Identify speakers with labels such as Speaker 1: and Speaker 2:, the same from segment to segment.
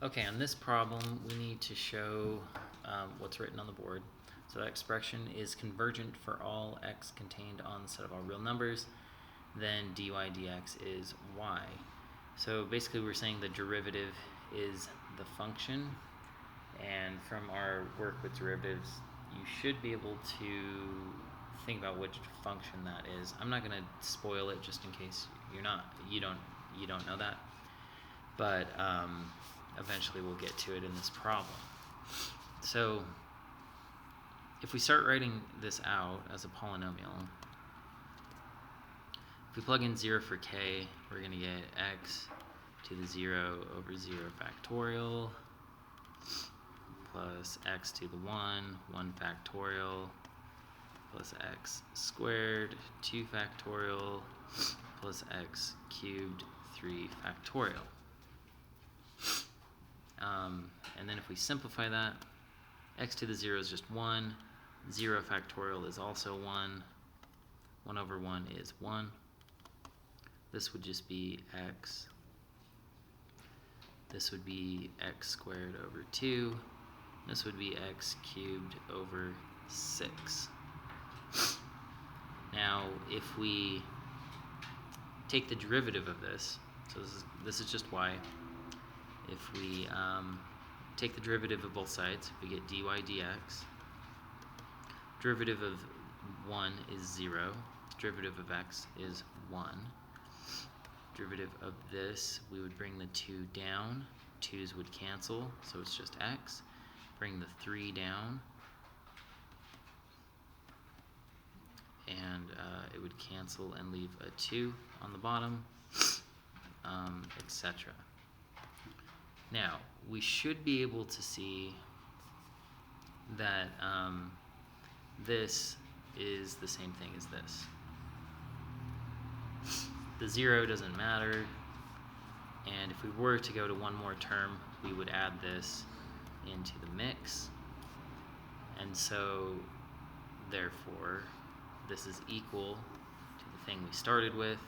Speaker 1: Okay, on this problem, we need to show what's written on the board. So that expression is convergent for all x contained on the set of all real numbers. Then dy dx is y. So basically we're saying the derivative is the function. And from our work with derivatives, you should be able to think about which function that is. I'm not going to spoil it just in case you don't know that. But eventually we'll get to it in this problem. So if we start writing this out as a polynomial, if we plug in 0 for k, we're going to get x to the 0 over 0 factorial plus x to the 1 factorial plus x squared 2 factorial plus x cubed 3 factorial. And then if we simplify that, x to the 0 is just 1, 0 factorial is also 1, 1 over 1 is 1. This would just be x. This would be x squared over 2. This would be x cubed over 6. Now, if we take the derivative of this, so this is just y. If we take the derivative of both sides, we get dy dx. Derivative of 1 is 0. Derivative of x is 1. Derivative of this, we would bring the 2 down. 2's would cancel, so it's just x. Bring the 3 down, and it would cancel and leave a 2 on the bottom, etc. Now, we should be able to see that this is the same thing as this. The 0 doesn't matter, and if we were to go to one more term, we would add this into the mix, and so therefore this is equal to the thing we started with,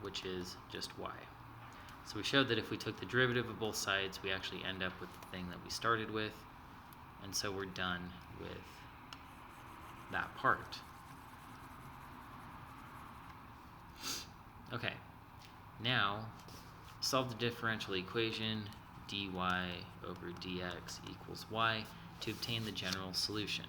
Speaker 1: which is just y. So we showed that if we took the derivative of both sides, we actually end up with the thing that we started with, and so we're done with that part. Okay, now solve the differential equation dy over dx equals y to obtain the general solution.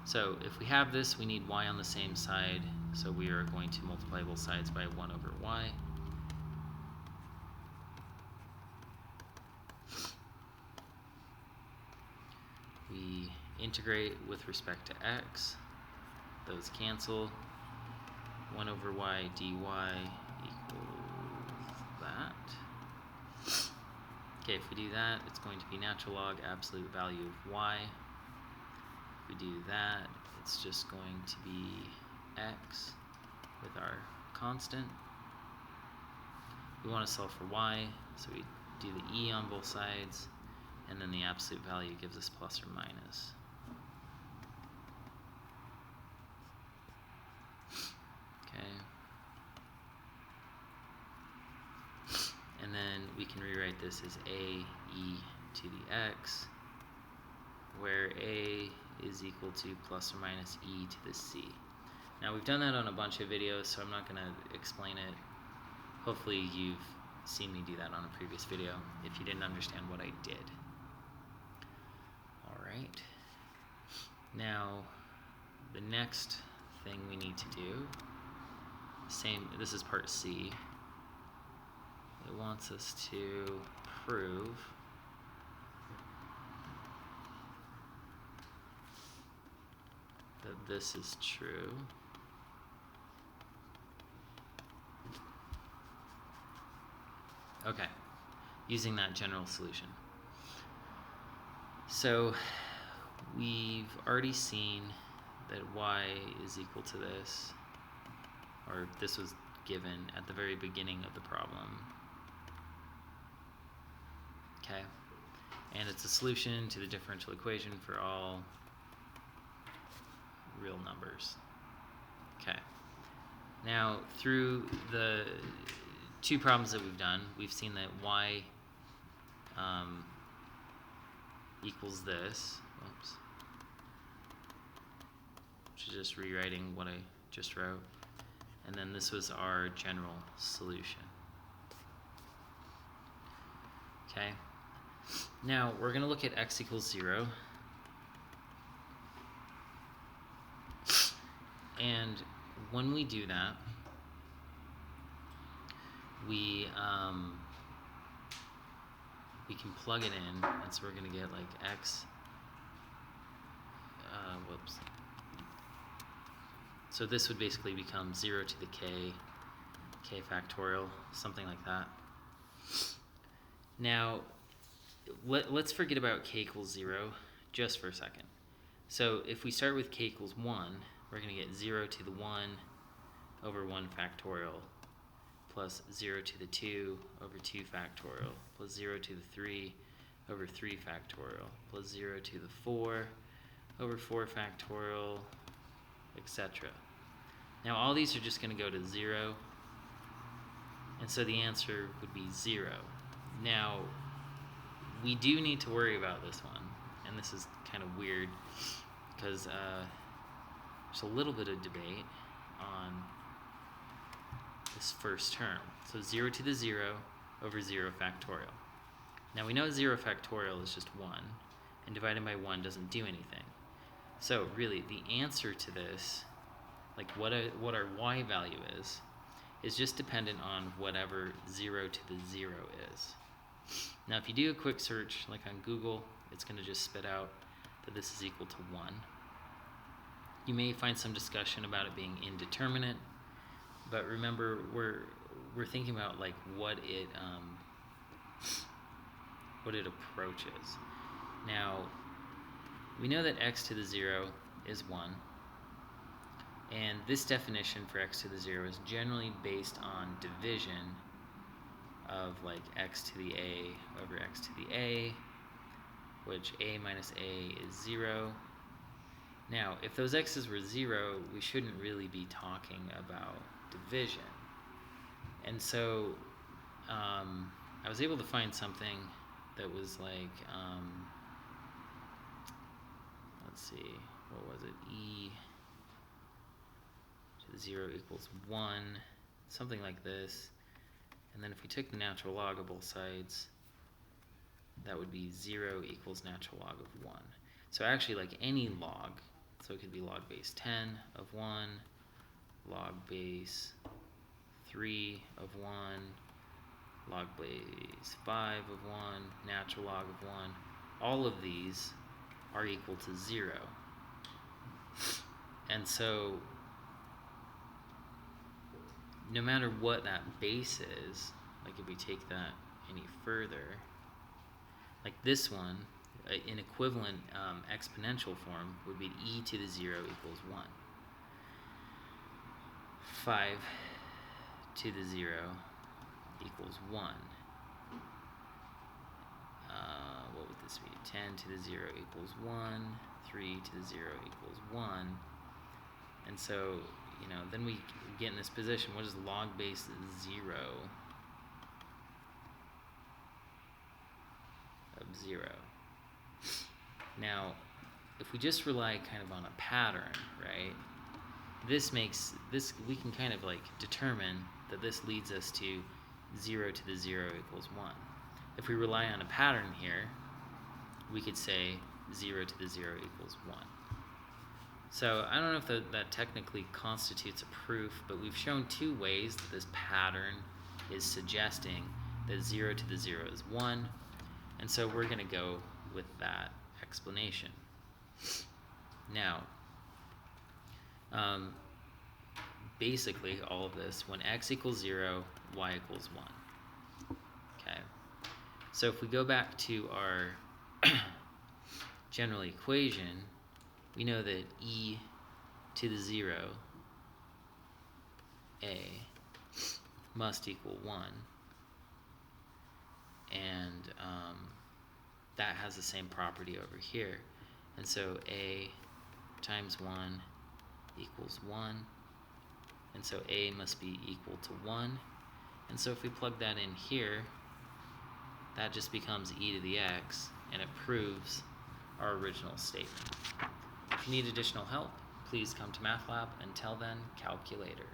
Speaker 1: So if we have this, we need y on the same side, so we are going to multiply both sides by 1 over y. We integrate with respect to x. Those cancel. 1 over y dy equals that. Okay, if we do that, it's going to be natural log absolute value of y. If we do that, it's just going to be x with our constant. We want to solve for y, so we do the e on both sides, and then the absolute value gives us plus or minus. Okay. And then we can rewrite this as a e to the x, where a is equal to plus or minus e to the c. Now we've done that on a bunch of videos, so I'm not going to explain it. Hopefully you've seen me do that on a previous video if you didn't understand what I did. Alright. Now the next thing we need to do, this is part C. It wants us to prove that this is true. Okay, using that general solution. So we've already seen that y is equal to this, or this was given at the very beginning of the problem. Okay, and it's a solution to the differential equation for all real numbers. Okay, Now, through the two problems that we've done, we've seen that y equals this, oops, which is just rewriting what I just wrote, and then this was our general solution. Okay, now we're going to look at x equals 0, and when we do that, we can plug it in, and so we're going to get like x, so this would basically become 0 to the k factorial, something like that. Now, let's forget about k equals 0 just for a second. So if we start with k equals 1, we're going to get 0 to the 1 over 1 factorial plus 0 to the 2 over 2 factorial plus 0 to the 3 over 3 factorial plus 0 to the 4 over 4 factorial, etc. Now all these are just going to go to 0, and so the answer would be 0. Now, we do need to worry about this one, and this is kind of weird because there's a little bit of debate on this first term. So 0 to the 0 over 0 factorial. Now we know 0 factorial is just 1, and divided by 1 doesn't do anything. So really, the answer to this, like what our y value is just dependent on whatever 0 to the 0 is. Now if you do a quick search, like on Google, it's going to just spit out that this is equal to 1. You may find some discussion about it being indeterminate, but remember, we're thinking about like what it approaches. Now, we know that x to the 0 is 1, and this definition for x to the 0 is generally based on division of like x to the a over x to the a, which a minus a is 0. Now, if those x's were 0, we shouldn't really be talking about division. And so I was able to find something that was like, let's see, what was it? E to the 0 equals 1, something like this. And then if we took the natural log of both sides, that would be 0 equals natural log of 1. So actually, like any log, so it could be log base 10 of 1, log base 3 of 1, log base 5 of 1, natural log of 1. All of these are equal to 0. And so no matter what that base is, like if we take that any further, like this one, in equivalent exponential form would be e to the 0 equals 1. 5 to the 0 equals 1. What would this be? 10 to the 0 equals 1. 3 to the 0 equals 1. And so, you know, then we get in this position. What is log base 0 of 0? Now, if we just rely kind of on a pattern, right, this makes this, we can kind of like determine that this leads us to 0 to the 0 equals 1. If we rely on a pattern here, we could say 0 to the 0 equals 1. So I don't know if that technically constitutes a proof, but we've shown two ways that this pattern is suggesting that 0 to the 0 is 1, and so we're going to go with that explanation. Now, basically all of this, when x equals 0, y equals 1. Okay, so if we go back to our general equation, we know that e to the 0, a, must equal 1, and that has the same property over here. And so a times 1 equals 1, and so a must be equal to 1. And so if we plug that in here, that just becomes e to the x, and it proves our original statement. If you need additional help, please come to Math Lab. Until then, calculator.